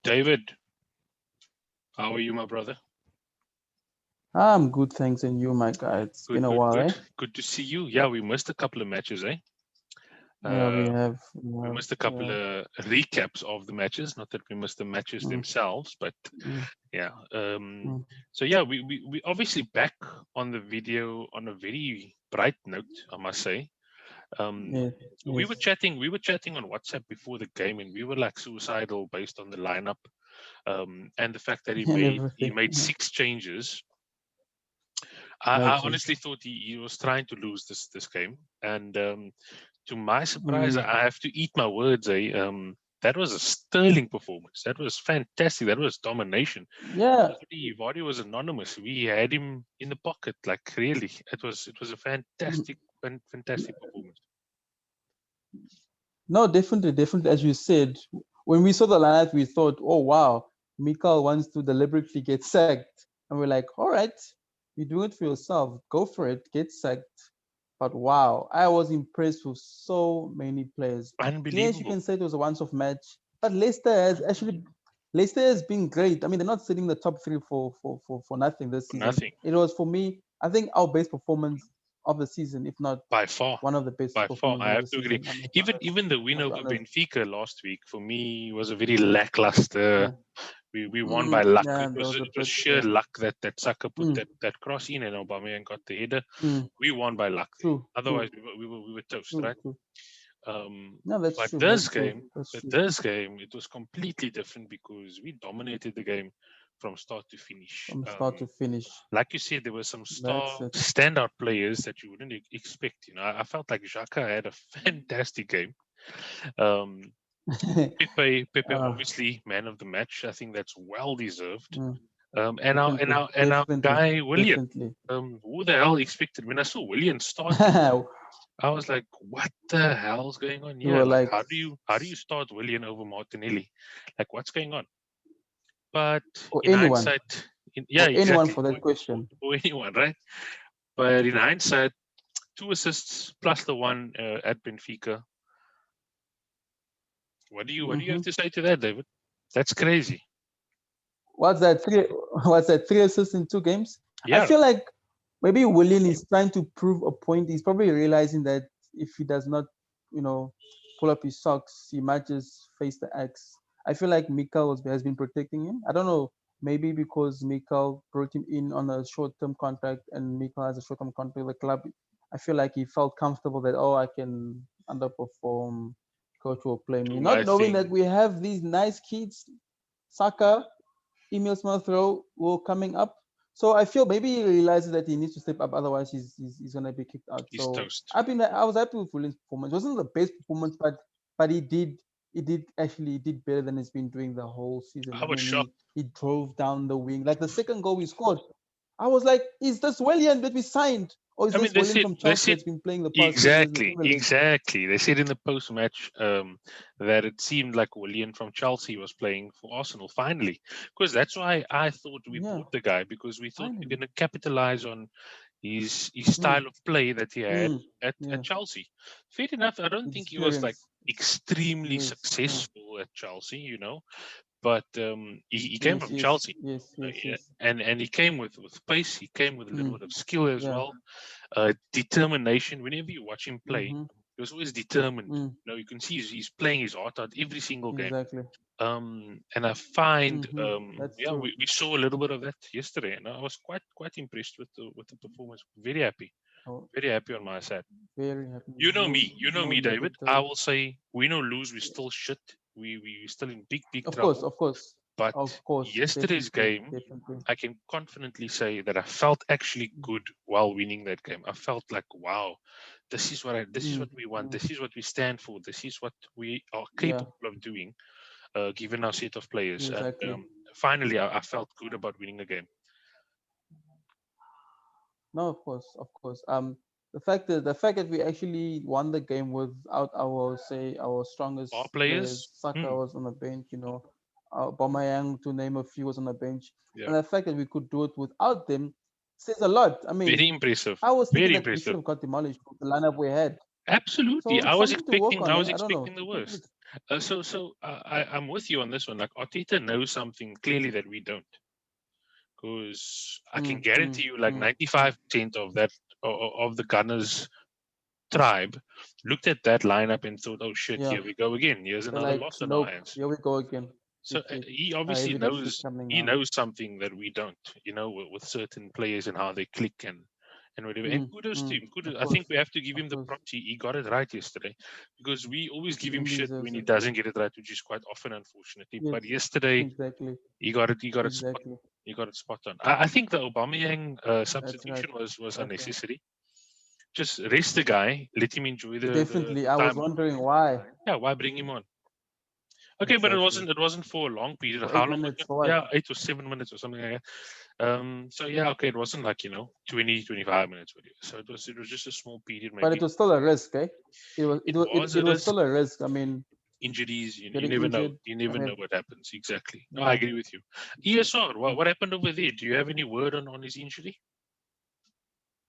David, how are you, my brother? I'm good, thanks, and you, my guy. It's Good, been a good, while, good. eh? Good to see you. Yeah, we missed a couple of matches, eh? Yeah, we Uh, have, we missed a couple of recaps of the matches. Not that we missed the matches mm, themselves, but mm, yeah. mm. So yeah, we obviously back on the video on a very bright note, I must say. Yes, We yes. were chatting on WhatsApp before the game, and we were like suicidal based on the lineup, and the fact that he And made everything. 6 changes. I Matches. honestly thought he was trying to lose this game, and to my surprise, Mm. I have to eat my words. That was a sterling performance. That was fantastic. That was domination. Yeah, Vardy was anonymous. We had him in the pocket. Like really, it was a mm, fantastic performance. no, definitely, definitely. As you said, when we saw the lineup, we thought, oh, wow, Mikal wants to deliberately get sacked. And we're like, all right, you do it for yourself. Go for it, get sacked. But wow, I was impressed with so many players. Yes, you Unbelievable. can say it was a once-off match, but Leicester has been great. I mean, they're not sitting in the top three for nothing this season. Nothing It was, for me, I think, our best performance of the season, if not by far. one of the best By far, performances I of have the to agree. season. Even the win I must be over honest. Benfica last week for me was a very lackluster. Yeah. We won by luck. Yeah, It there was was a it was bit. sheer luck that Saka put Mm, that cross in and Aubameyang got the header. mm, We won by luck. true, Otherwise, true, we were toast, true, right? true. Um, No, that's but true. this That's true. game, That's but true. this game, it was completely different because we dominated the game from start to finish. From start to finish. Like you said, there were some That's it. standout players that you wouldn't expect. I felt like Xhaka had a fantastic game. Um, Pepe, uh, obviously man of the match. I think that's well deserved. mm, And our definitely, guy William. definitely. Who the hell expected? When I saw William starting, I was like, "What the hell's going on You here? were Like, like, how do you start William over Martinelli? Like, what's going on?" But or in anyone, hindsight, yeah, for exactly, that question. or anyone, right? But in hindsight, 2 assists plus the one at Benfica. What do you have Hmm. to say to that, David? That's crazy. What's that? What's that? 3 assists in 2 games. I Yeah, feel like maybe Willian is trying to prove a point. He's probably realizing that if he does not, you know, pull up his socks, he might just face the axe. I feel like has been protecting him. I don't know, maybe because Mikal brought him in on a short-term contract and Mikal has a short-term contract with the club. I feel like he felt comfortable that, oh, I can underperform, coach will play me. I Not knowing think that we have these nice kids, Saka, Emil Smith Rowe were coming up. So I feel maybe he realizes that he needs to step up, otherwise he's gonna be kicked out. he's So toast. I was happy with Williams' performance. It wasn't the best performance, but he did better than he's been doing the whole season. I I was mean, shocked. he drove down the wing. Like the second goal he scored, I was like, is this William that we signed? Or is I mean, this they William said from they Chelsea said that's been playing the past 2 years in the exactly, Premier League? exactly. They said in the post match that it seemed like Willian from Chelsea was playing for Arsenal finally, because that's why I thought we Yeah, bought the guy because we thought we're finally. going to capitalize on his Mm, style of play that he had mm, at yeah, Chelsea. Fair enough, I don't his think he was like experience. extremely Yes, yeah. successful at Chelsea, but he came Yes, from yes, Chelsea. yes, yes, Yeah, yes. and he came with pace. He came with a little Mm, bit of skill as yeah. well, determination. Whenever you watch him play, Mm-hmm. he was always determined. Mm, You can see he's playing his heart out every single game. exactly. And I find, Mm-hmm. That's yeah, true. we saw a little bit of that yesterday, and I was quite impressed with the performance. Oh, Very happy on my side. very happy. You know No me, David. I negative. will say, win or lose, we still shit. We still in big Of course, trouble. of course, But of course. yesterday's Definitely, game, definitely. I can confidently say that I felt actually good while winning that game. I felt like, wow, this is what Mm, we want. mm, This is what we stand for. This is what we are yeah, capable of doing, given our set of players. And exactly. finally, I felt good about winning the game. No, of course, of course. The fact that we actually won the game without our Our strongest players, players, Saka was on the bench, Aubameyang, to name a few, was on the bench, yeah, and the fact that we could do it without them says a lot. I mean, very impressive. I was thinking Very that we should impressive. have got demolished with the lineup we had. Absolutely. So it's something to work I on. was I don't know. expecting the worst. I'm with you on this one. Like Arteta knows something clearly that we don't, because I can guarantee you, like 95% of that of the Gunners tribe looked at that lineup and thought, "Oh shit, Yeah. here we go again. Here's They're another like, loss on our nope, hands." here we go again. So Defeat. he A obviously heavy defeat knows coming he now. knows something that we don't, with certain players and how they click and whatever. And kudos to him. Of Kudos. I think course. we have to give Of him the course. props. He got it right yesterday, because we always give him He shit when deserves he it. doesn't get it right, which is quite often, unfortunately. Yes. But yesterday Exactly. he got it. He got it spot. Exactly. He got it spot on. I think the Aubameyang That's right. substitution was That's right. unnecessary. Just rest the guy, let him enjoy Definitely. the I was time. wondering why. Yeah, why bring him on? Okay, but Exactly. it wasn't for a long period. For How 8 long was minutes, it? for what? Yeah, 8 or 7 minutes or something like that. So yeah, okay, it wasn't like 20, 25 minutes with you. So it was just a small period, But it maybe. was still a risk, eh? It was it It was it, was a it was risk. still a risk. I mean, Injuries, you getting never know. injured. You I never know mean, what happens exactly. No, I yeah. agree with you. ESR, what happened over there? Do you have any word on his injury?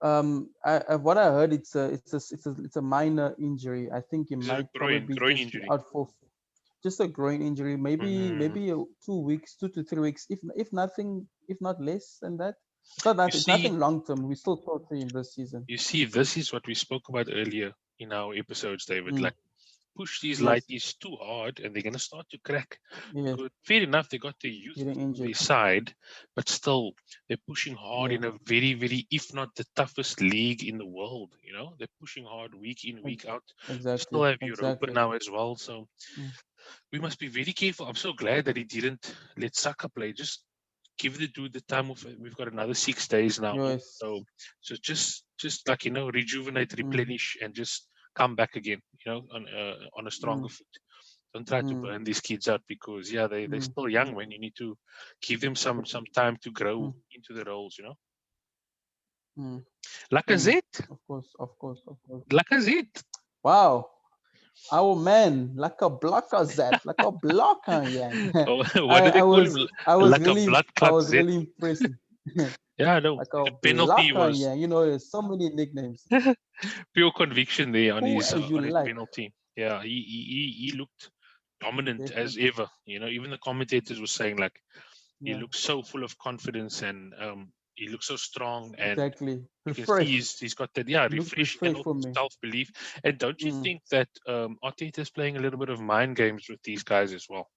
What I heard, it's a minor injury. I think he Is it a might probably be groin just injury? out for just a groin injury, Mm. maybe 2 weeks, 2 to 3 weeks, if nothing, if not less than that. It's not You that it's see, nothing long term. We still talk to him this season. this is what we spoke about earlier in our episodes, David. Mm, Like, push these yes, lighties too hard and they're going to start to crack. yes, Because fair enough, they got the youth getting on their injured. side, but still, they're pushing hard Yeah, in a very, very, if not the toughest league in the world. They're pushing hard week in, week ex- out. We still exactly, have Europa exactly. now as well. So Mm, we must be very careful. I'm so glad that he didn't let Saka play. Just give the dude the time of. We've got another 6 days now off. yes. So just like rejuvenate, Mm, replenish, and just come back again. On a mm, stronger foot. Don't try to mm, burn these kids out, because yeah, they're mm, still young. When you need to give them some time to grow mm, into the roles. mm, mm. Lacazette, Of course, of course, of course. Lacazette. Wow. Our man, like a blocker, Zet, like a blocker, yeah. Oh, what I, do they I call him? was, I was Like a really, blood I clot was Z. really impressed. Yeah, no. Like a The penalty blocker, was yeah. There's so many nicknames. pure conviction there on Who his as you like, penalty. Yeah, he looked dominant as definitely. ever. Even the commentators were saying, like, he Yeah, looks so full of confidence, and he looks so strong, and exactly. you can see Refreshed. he's got that Looked refreshing and refreshed for also me. self belief. And don't you Mm. think that Arteta is playing a little bit of mind games with these guys as well?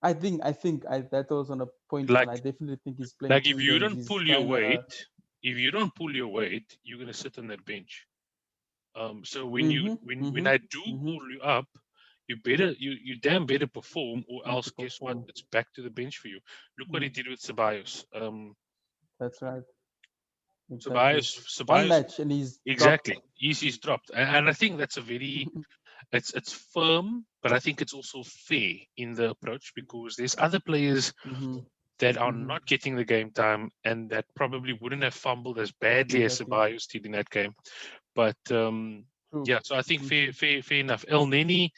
I think that was on a point one. Like I definitely think he's playing like if mind you games. don't He's pull your trying to. weight, you're gonna sit on that bench. So Mm-hmm. when Mm-hmm. I do Mm-hmm. call you up, you damn better perform, or Need else to guess what? perform. It's back to the bench for you. Look what he Mm. did with Ceballos. That's right. Exactly. One Ceballos, match and he's dropped. exactly. He's dropped, and I think that's a very it's firm, but I think it's also fair in the approach, because there's other players Mm-hmm. that are Mm-hmm. not getting the game time and that probably wouldn't have fumbled as badly as Exactly. Ceballos did in that game. But True. yeah, so I think Mm-hmm. fair enough. El Neni,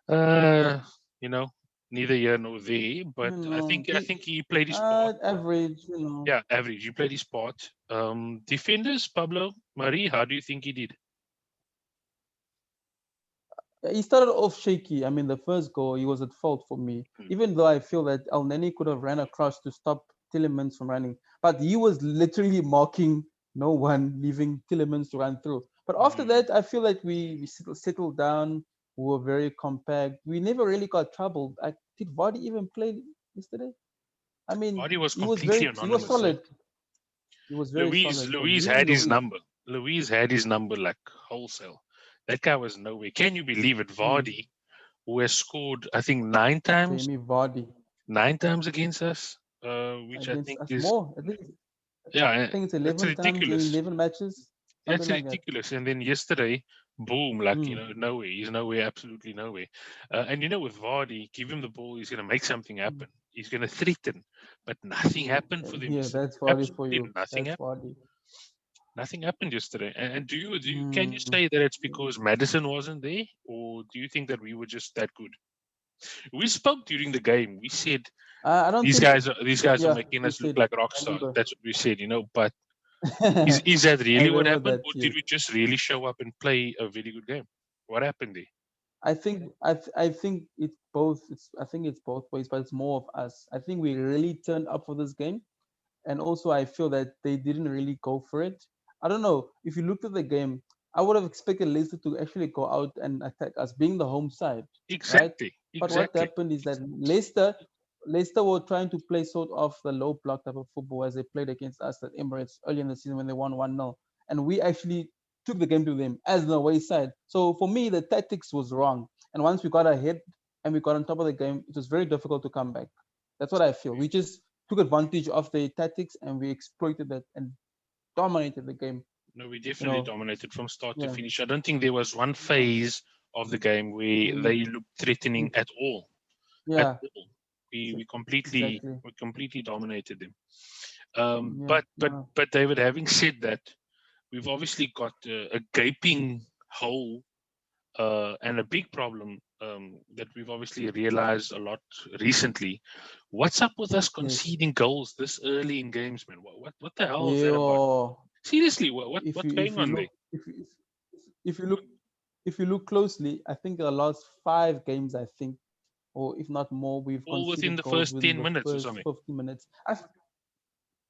uh, you know, neither here nor there, but I think he played his part. Average. Yeah, average. He played his part. Defenders, Pablo, Marie, how do you think he did? He started off shaky. I mean, the first goal, he was at fault for me. Hmm. Even though I feel that El Neni could have ran across to stop Tillemans from running, but he was literally marking no one, leaving Tillemans to run through. But after Hmm. that, I feel like we settled down. We were very compact. We never really got troubled. Did Vardy even play yesterday? I mean, Body was he was completely he was anonymous. solid. He was very solid for me. Louise Even had his Luis. number. Louise had his number like wholesale. That guy was nowhere. Can you believe it? Mm, Vardy, who has scored, I think, 9 times, Jamie Vardy 9 times against us, which I against think us is, more. yeah, I think it's that's 11 times in ridiculous. 11 matches, something That's like that. ridiculous. And then yesterday, boom, like, Mm, nowhere. He's nowhere, absolutely nowhere. And with Vardy, give him the ball, he's going to make something mm, happen. He's going to threaten. But nothing mm. happened for them Yeah, yesterday. that's Vardy for Absolutely you. nothing That's happened. Vardy. Nothing happened yesterday. And can you Mm. say that it's because Madison wasn't there, or do you think that we were just that good? We spoke during the game. We said I don't these think. guys are Yeah, making we us look said. like rock I stars. remember. That's what we said, But Is that I really what remember happened, that. or did Yes. we just really show up and play a very good game? What happened there? I think it's both. I think it's both ways, but it's more of us. I think we really turned up for this game, and also I feel that they didn't really go for it. I don't know. If you looked at the game, I would have expected Leicester to actually go out and attack us, being the home side, right? Exactly, But what exactly. happened is that Leicester were trying to play sort of the low block type of football as they played against us at Emirates early in the season when they won 1-0. And we actually took the game to them as the away side. So for me, the tactics was wrong. And once we got ahead and we got on top of the game, it was very difficult to come back. That's what I feel. We just took advantage of the tactics and we exploited that and dominated the game. No, we You definitely know, dominated from start to yeah, finish. I don't think there was one phase of the game where mm, they looked threatening mm, at all. At yeah, all. We exactly. completely dominated them. Yeah, But David, having said that, we've obviously got a gaping hole and a big problem that we've obviously realized a lot recently. What's up with us yes. conceding goals this early in games, man? What the hell is that about? Yo, Seriously, if what's you going if you on look there? if you look if you look closely, I think the last 5 games, I think, or if not more, we've All within conceded the goals first within 10 the minutes or first something. 15 minutes.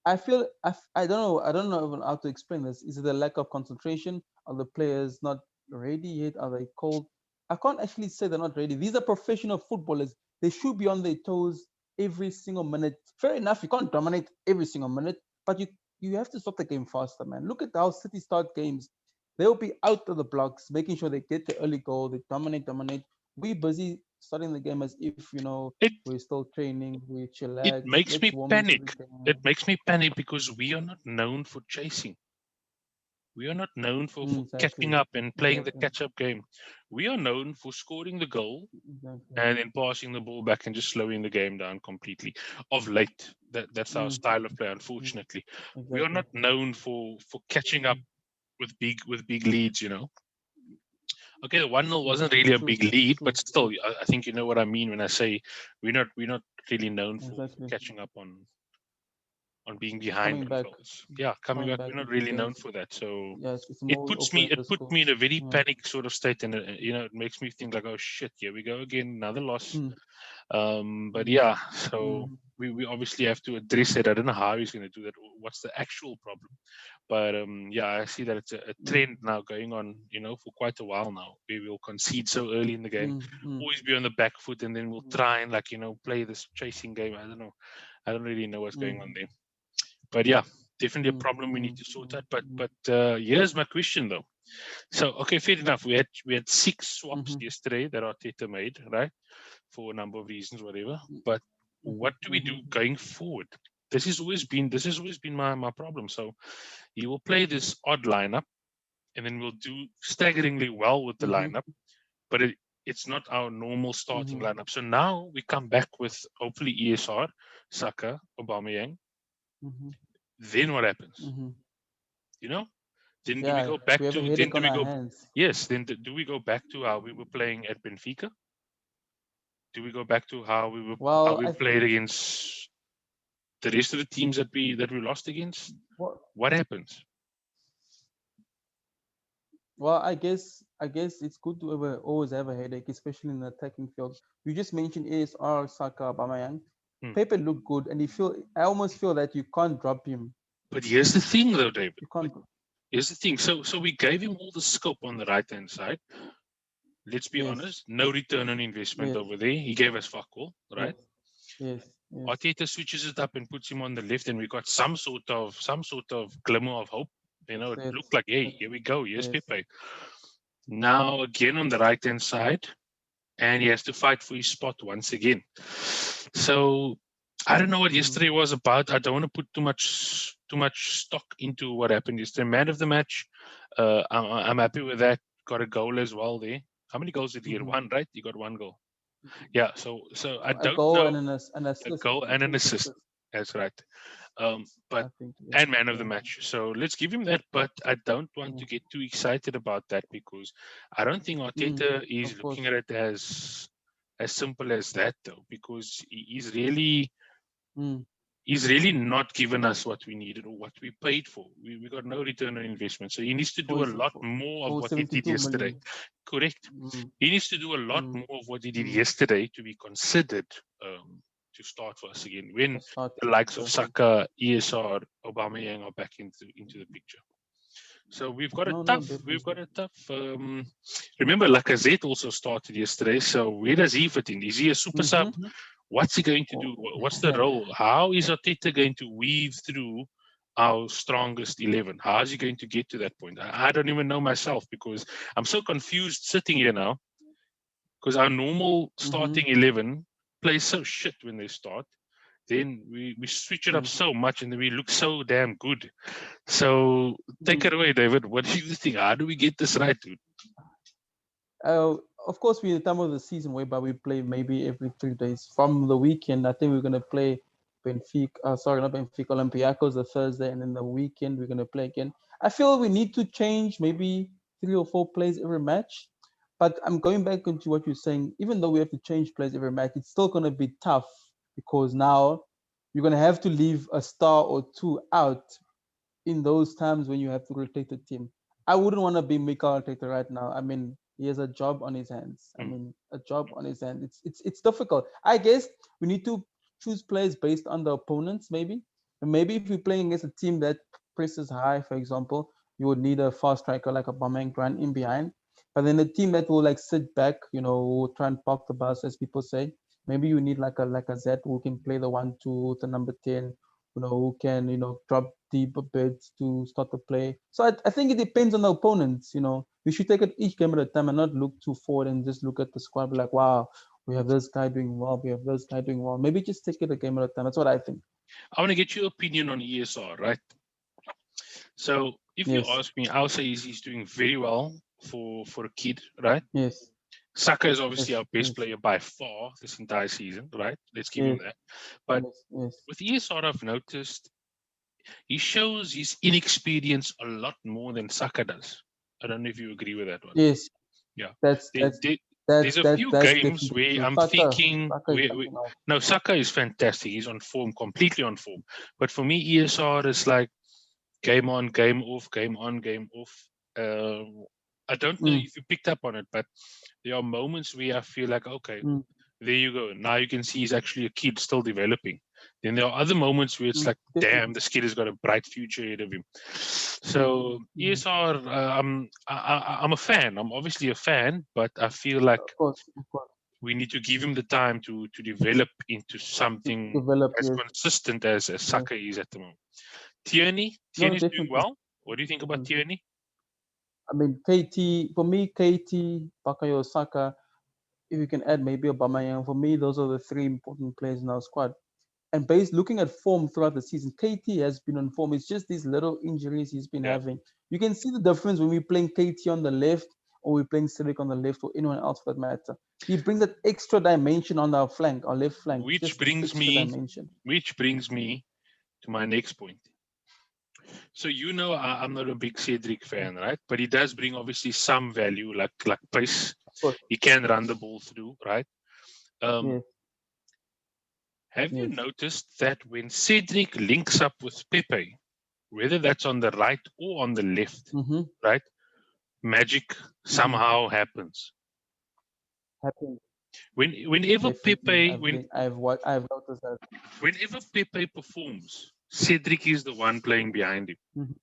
I feel I don't know even how to explain this. Is it a lack of concentration? Are the players not ready yet? Are they cold? I can't actually say they're not ready. These are professional footballers. They should be on their toes every single minute. Fair enough, you can't dominate every single minute, but you have to stop the game faster, man. Look at how City start games. They'll be out of the blocks, making sure they get the early goal. They dominate. We busy starting the game as if It we're still training. We it chillax. makes Let's me warm into the panic. It game. makes me panic because we are not known for chasing. We are not known for catching Exactly. up and playing the Exactly. catch up game. We are known for scoring the goal Exactly. and then passing the ball back and just slowing the game down completely. Of late, that's our Mm, style of play. mm, Unfortunately, we are exactly. not known for catching up with big leads. Okay, the 1-0 wasn't really a True. big lead, but True. still, I think you know what I mean when I say we're not really known for Exactly. catching up on being behind Coming on back. goals. Yeah, coming Coming back, back we're not in big really known games. for that. So Yes, it's it more puts me open it the put me in scores. a very Yeah. panic sort of state, and it makes me think like, oh shit, here we go again, another loss. Mm, But yeah, mm, so we obviously have to address it. I don't know how he's going to do that. Or what's the actual problem? But yeah, I see that it's a mm, trend now going on, for quite a while now. We will concede so early in the game, mm, mm, always be on the back foot, and then we'll mm, try and play this chasing game. I don't know. I don't really know what's going mm, on there. But yeah, definitely a mm, problem we need mm, to sort mm, out. But mm, but here's my question though. So okay, fair enough. We had 6 swaps mhm, yesterday that Arteta made, right? For a number of reasons, whatever. mhm, But mhm, what do we do mhm, going forward? This has always been my problem. So he will play this odd lineup, and then we'll do staggeringly well with the mhm, lineup, but it's not our normal starting mhm, lineup. So now we come back with hopefully ESR, Saka, Aubameyang. mhm, Then what happens? mhm. You know? Then do we Yeah, go back we have a to? Then headache do on we our go? hands. Yes. Then do we go back to how we were playing at Benfica? Do we go back to how Well, we played against the rest of the teams that we lost against? well, What happens? well, I guess it's good to always have a headache, especially in the attacking field. You just mentioned ASR, Saka, Aubameyang. Hmm. Pepe looked good, and I almost feel that you can't drop him. But here's the thing, though, David. You can't. Here's the thing. So we gave him all the scope on the right hand side. Let's be Yes, honest. No return on investment yes, over there. He gave us fuck all, yes, right? yes, yes, Arteta switches it up and puts him on the left, and we got some sort of glimmer of hope. that's It it. looked like, hey, That's here we go. Here's yes. Pepe. Now again on the right hand side, and he has to fight for his spot once again. So I don't know what Mm-hmm. yesterday was about. I don't want to put too much stock into what happened yesterday. Man of the match. I'm happy with that. Got a goal as well there. How many goals did he get? Mm-hmm. One, right? He got one goal. Yeah. So I A don't goal know. and an A assist. goal I and an think assist. assist. That's right. But I think yes. and man of the Yeah. match. So let's give him that. But I don't want Yeah. to get too excited about that because I don't think Mm, Arteta is of looking course. at it as simple as that though, because he's really Mm, he's really not given us what we needed or what we paid for. We got no return on investment. So he needs to do a lot more of what he did 72 yesterday. million. Correct. Mm, He needs to do a lot mm, more of what he did mm. yesterday to be considered to start for us again when That's not the likes of perfect. Saka, ESR, Aubameyang are back into the picture. So we've got a No, tough. We've definitely. got a tough. Remember, Lacazette also started yesterday. So where does he fit in? Is he a super sub? Mm-hmm. What's he going to Oh, do? What's the role? How is Arteta going to weave through our strongest 11? How is he going to get to that point? I don't even know myself because I'm so confused sitting here now because our normal starting 11 plays so shit when they start. Then we switch it up so much and then we look so damn good. So take it away, David. What do you think? How do we get this right, dude? Of course, we're in the time of the season whereby we play maybe every 3 days. From the weekend, I think we're gonna play Benfica. Sorry, not Benfica. Olympiacos the Thursday, and then the weekend we're gonna play again. I feel we need to change maybe 3 or 4 plays every match. But I'm going back into what you're saying. Even though we have to change plays every match, it's still gonna be tough because now you're gonna have to leave a star or two out in those times when you have to rotate the team. I wouldn't want to be Mikel Arteta right now. I mean, he has a job on his hands. I mean, a job on his hand. It's difficult. I guess we need to choose players based on the opponents, maybe. And maybe if you're playing against a team that presses high, for example, you would need a fast striker like a Aubameyang run in behind. But then a team that will like sit back, will try and park the bus, as people say. Maybe you need like a Z who can play the 1-2, the number 10, who can, drop deep a bit to start the play. So I think it depends on the opponents. We should take it each game at a time and not look too forward and just look at the squad, be like, wow, we have this guy doing well, we have this guy doing well. Maybe just take it a game at a time. That's what I think. I want to get your opinion on ESR, right? So if you Yes. ask me, I'll say he's doing very well for a kid, right? Yes. Saka is obviously Yes. our best Yes. player by far this entire season, right? Let's give him Yes. that. But Yes. Yes. with ESR, I've noticed he shows his inexperience a lot more than Saka does. I don't know if you agree with that one. Yes. Yeah. That's There- that's there- there's that a that few that's games definitely where true. I'm Saka thinking, is something else. no, Saka is fantastic. He's on form, completely on form. But for me, ESR is like game on, game off, game on, game off. I don't know if you picked up on it, but there are moments where I feel like, okay, there you go. Now you can see he's actually a kid still developing. Then there are other moments where it's like, Definitely. damn, this kid has got a bright future ahead of him. So ESR, I'm a fan. I'm obviously a fan, but I feel like Of course. we need to give him the time to develop into something Develop. as Yes. consistent as Saka is at the moment. Tierney's No, doing definitely. well. What do you think about Tierney? I mean, for me, KT, Bakayo, Saka, if you can add maybe Aubameyang, for me, those are the three important players in our squad. And looking at form throughout the season, KT has been on form. It's just these little injuries he's been having. You can see the difference when we're playing KT on the left or we're playing Cedric on the left or anyone else for that matter. He brings that extra dimension on our flank, our left flank. Which Just this brings extra me dimension. to my next point. So I'm not a big Cedric fan, right? But he does bring obviously some value, like pace. Of course. He can run the ball through, right? Yes. Have you Yes. noticed that when Cedric links up with Pepe, whether that's on the right or on the left, right, magic somehow happens. Happens. Whenever Definitely. Pepe, I've noticed that. whenever Pepe performs, Cedric is the one playing behind him,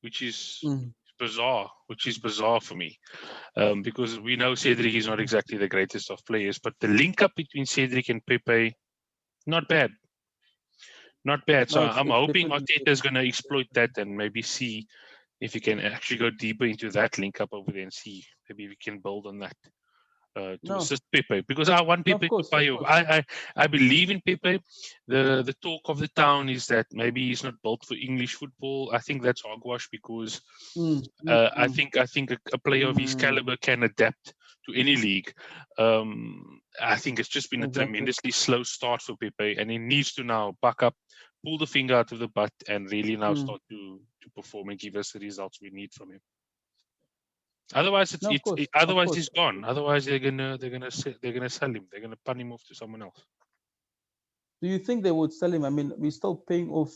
which is bizarre. Which is bizarre for me, because we know Cedric is not exactly the greatest of players, but the link up between Cedric and Pepe, not bad. Not bad. So No, I'm it's hoping definitely Arteta is going to exploit that and maybe see if he can actually go deeper into that link up over there and see maybe we can build on that to assist Pepe, because I want no, of Pepe to course, play. of course. I believe in Pepe. The talk of the town is that maybe he's not built for English football. I think that's hogwash because I think a player of his caliber can adapt to any league. I think it's just been a Exactly. tremendously slow start for Pepe, and he needs to now buck up, pull the finger out of the butt, and really now start to perform and give us the results we need from him. Otherwise, No, of course, of otherwise course. he's gone. Otherwise, they're gonna sell him. They're gonna punt him off to someone else. Do you think they would sell him? I mean, we're still paying off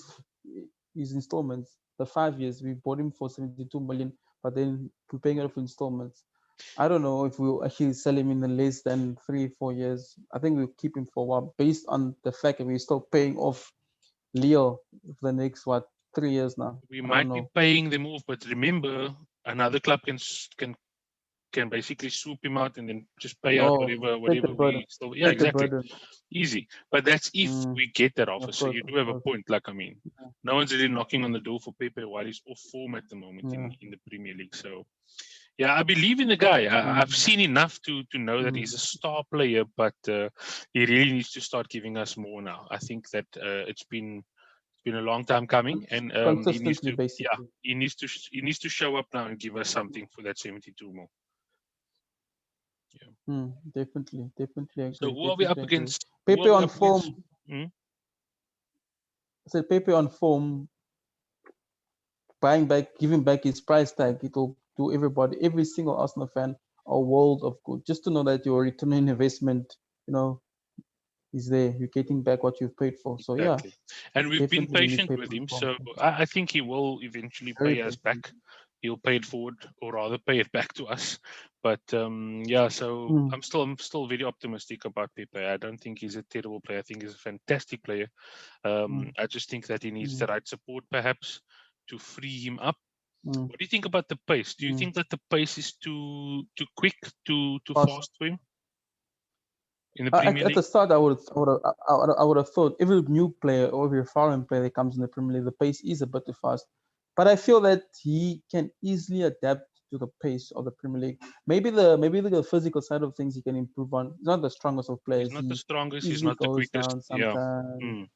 his installments. The 5 years we bought him for 72 million, but then we're paying it off installments. I don't know if we'll actually sell him in the less than 3-4 years. I think we'll keep him for a while, based on the fact that we're still paying off Leo for the next 3 years now. We I don't might be know. paying them off, but remember, another club can basically swoop him out and then just pay out Oh, take the whatever burden. we still. Yeah, Take the exactly. burden. Easy. But that's if Mm, we get that offer. of So course, you of do have a course. point. Like, I mean, Yeah. no one's really knocking on the door for Pepe while he's off form at the moment Yeah. in the Premier League. So yeah, I believe in the guy. I've Mm, seen enough to know that he's a mm. star player, but he really needs to start giving us more now. I think that it's been a long time coming, and he needs Consistently, to, yeah, basically. he needs to show up now and give us something for that 72 more. Yeah. Definitely So agree. who are we up Definitely agree. against? Who are Pepe we on up against? form. Hmm? I said Pepe on form, buying back, giving back his price tag. It'll do every single Arsenal fan, a world of good. Just to know that your return on investment, you know, is there. You're getting back what you've paid for. So yeah, Exactly. And we've been definitely we need patient Pepe with on him, form. so I think he will eventually Very pay us patient. back. He'll pay it forward, or rather, pay it back to us. But yeah, so Mm, I'm still very optimistic about Pepe. I don't think he's a terrible player. I think he's a fantastic player. mm, I just think that he needs the mm, right support, perhaps, to free him up. mm, What do you think about the pace? Do you mm. think that the pace is too quick, too Fast. fast for him in the Premier At the League? start, I would have thought every new player or every foreign player that comes in the Premier League, the pace is a bit too fast. But I feel that he can easily adapt to the pace of the Premier League. Maybe the physical side of things he can improve on. He's not the strongest of He's players. not the He strongest. He's easily not the goes quickest. down Yeah. sometimes. Mm.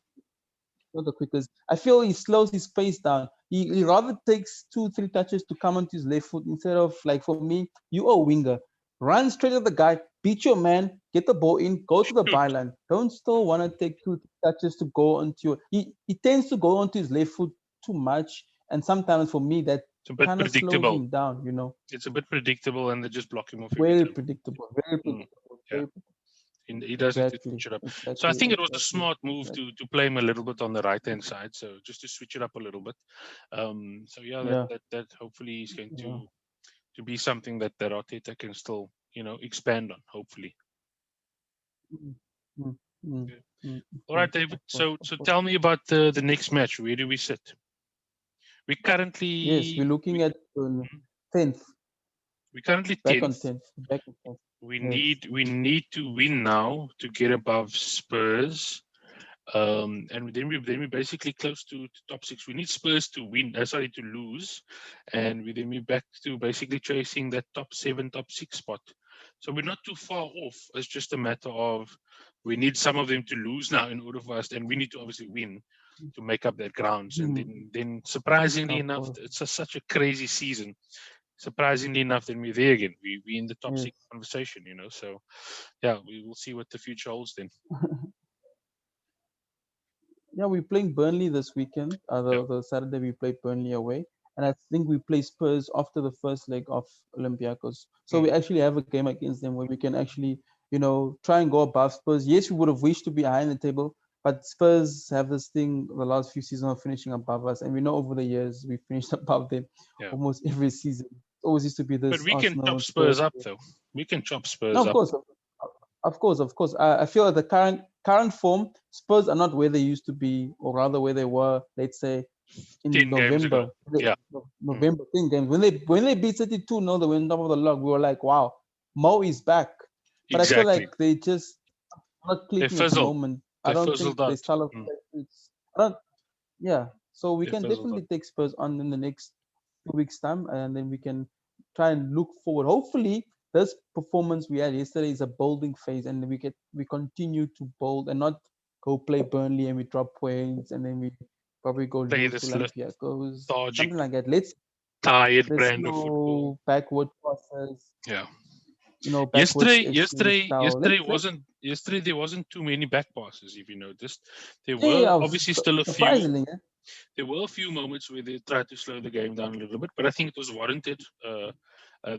Not the quickest. I feel he slows his pace down. He rather takes 2-3 touches to come onto his left foot instead of, like, for me, you are a winger. Run straight at the guy, beat your man, get the ball in, go to the Shoot. byline. Don't still want to take 2-3 touches to go onto your. He tends to go onto his left foot too much, and sometimes for me that It's a bit kind of slows predictable. him down. You know, It's a bit predictable, and they just block him off every very time. predictable, very Mm. predictable, Yeah. very He does need to exactly, switch it up. So I exactly, think it was a exactly, smart move exactly. to play him a little bit on the right hand side. So just to switch it up a little bit. So yeah, Yeah, that hopefully is going yeah. to be something that Arteta can still expand on. Hopefully. Mm, mm, mm, Yeah. mm, All right, of David. course, So of so course. tell me about the next match. Where do we sit? We Yes, we're currently we, looking at mhm. 10th, we currently back on 10th. 10th, back on 10th. We Yes. need to win now to get above Spurs. And then we basically close to top six. We need Spurs to win, sorry, to lose, and then we're back to basically chasing that top seven, top six spot. So we're not too far off. It's just a matter of we need some of them to lose now in order for us, and we need to obviously win to make up that grounds. And Mhm, then surprisingly of enough, course. it's such a crazy season. Surprisingly enough, then we're there again. We in the top Yes. six conversation. So yeah, we will see what the future holds then. Yeah, we're playing Burnley this weekend. Yeah. The Saturday we play Burnley away, and I think we play Spurs after the first leg of Olympiacos. So we Mm. actually have a game against them where we can actually, try and go above Spurs. Yes, we would have wished to be high in the table, but Spurs have this thing the last few seasons of finishing above us, and we know over the years we finished above them Yeah. almost every season. It always used to be But this we can Arsenal chop and Spurs. Spurs up though. We can chop No, Spurs of up. course, of course. I feel like the current form, Spurs are not where they used to be, or rather where they were. Let's say in 10 games ago. November, Yeah. Mm. November 10 games when they beat City 2-0, they went top of the log. We were like, wow, Mo is back. But I feel Exactly. like they just not They clicking at the fizzled. moment. I They don't think fizzled they out. style of Mm. play. I don't. Yeah, so we They can fizzled definitely out. take Spurs on in the next 2 weeks' time, and then we can try and look forward. Hopefully, this performance we had yesterday is a building phase, and we continue to build and not go play Burnley and we drop points, and then we probably go Play lose to this Olympiacos, lethargic, something like that. Let's tired brand of football. slow backward passes, Yeah. backwards FC style. Yesterday Let's wasn't. Yesterday there wasn't too many back passes. If you noticed, there yeah, were yeah, obviously still a few. surprisingly, yeah. There were a few moments where they tried to slow the game down a little bit, but I think it was warranted.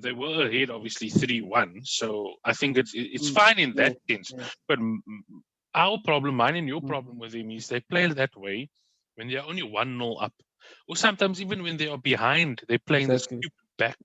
They were ahead, obviously 3-1, so I think it's Mm, fine in that yes, sense. yes. But our problem, mine and your Mm. problem with them is they play that way when they're only 1-0 up. Or sometimes even when they are behind, they're playing this Exactly. stupid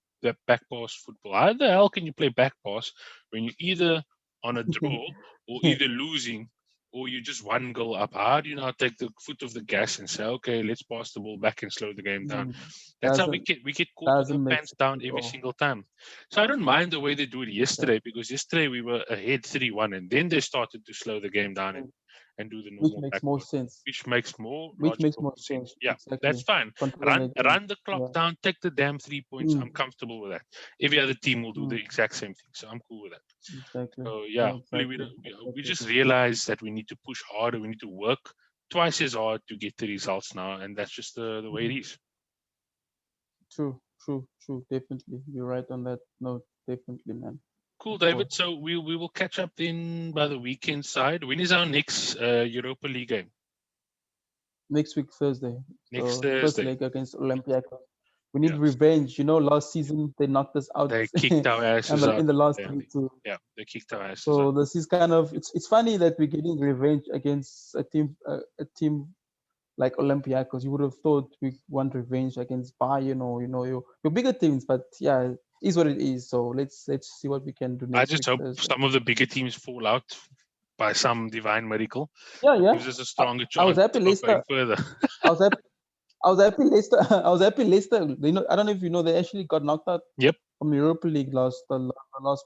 back pass football. How the hell can you play back pass when you're either on a draw or either losing or you're just 1 goal up? How do you now take the foot off the gas and say, okay, let's pass the ball back and slow the game down? Mm. That's how Doesn't we get caught with our doesn't make pants down sense at every all. single time. So I don't mind the way they do it Exactly. yesterday, because yesterday we were ahead 3-1 and then they started to slow the game down and do the Which normal makes more backboard, sense. which makes more Which makes logical more sense. sense. Yeah, that's Exactly. fine. Controlling Run the game. run the clock Yeah. down, take the damn 3 points. I'm Mm. comfortable with that. Every other team will do the Mm. exact same thing, so I'm cool with that. Exactly. So Yeah. yeah, hopefully we Exactly. don't, we Exactly. just realize that we need to push harder. We need to work twice as hard to get the results now, and that's just the way it Mm. is. True. True. True. Definitely. You're right on that note. Definitely, man. Cool, Of David. course. So we will catch up then by the weekend side. When is our next Europa League game? Next week Thursday. Next So first Thursday. leg against Olympiacos. We need Yeah, revenge. Last season they knocked us out they kicked our and asses out in the of last them. 3-2. Yeah, they kicked our asses out. So this is kind of it's funny that we're getting revenge against a team like Olympiacos. You would have thought we want revenge against Bayern or your bigger teams, but yeah, it is what it is. So let's see what we can do I next just week hope Thursday. some of the bigger teams fall out by some divine miracle. Yeah, It yeah. gives us a I, stronger I was chance happy of going Leicester. further. I was happy. I was happy Leicester. I was happy Leicester. I don't know if you know, they actually got knocked out Yep. from Europa League last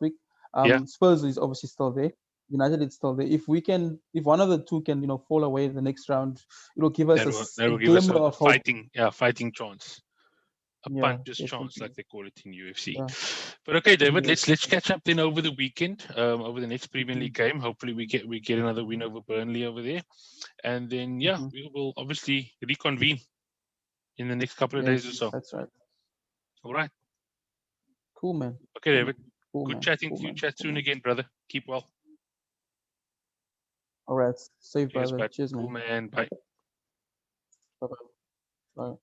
week. Yeah. Spurs is obviously still there. United is still there. If one of the two can fall away in the next round, it'll give us That a will give us glimmer a of hope. fighting chance. A Yeah, puncher's chance, definitely. like they call it in UFC. Yeah, But okay, David, yes. let's catch up then over the weekend, over the next Premier Mhm, League game. Hopefully we get another win over Burnley over there, and then yeah, mhm. we will obviously reconvene in the next couple of days or Yes, so. that's right. All right. Cool, man. Okay, Cool, David. man. Cool, Good man. chatting Cool, to you. man. Chat Cool, soon man. again, brother. Keep well. All right. Safe, Cheers, brother. bud. Cheers, Cool, man. man. Bye. Bye-bye. Bye.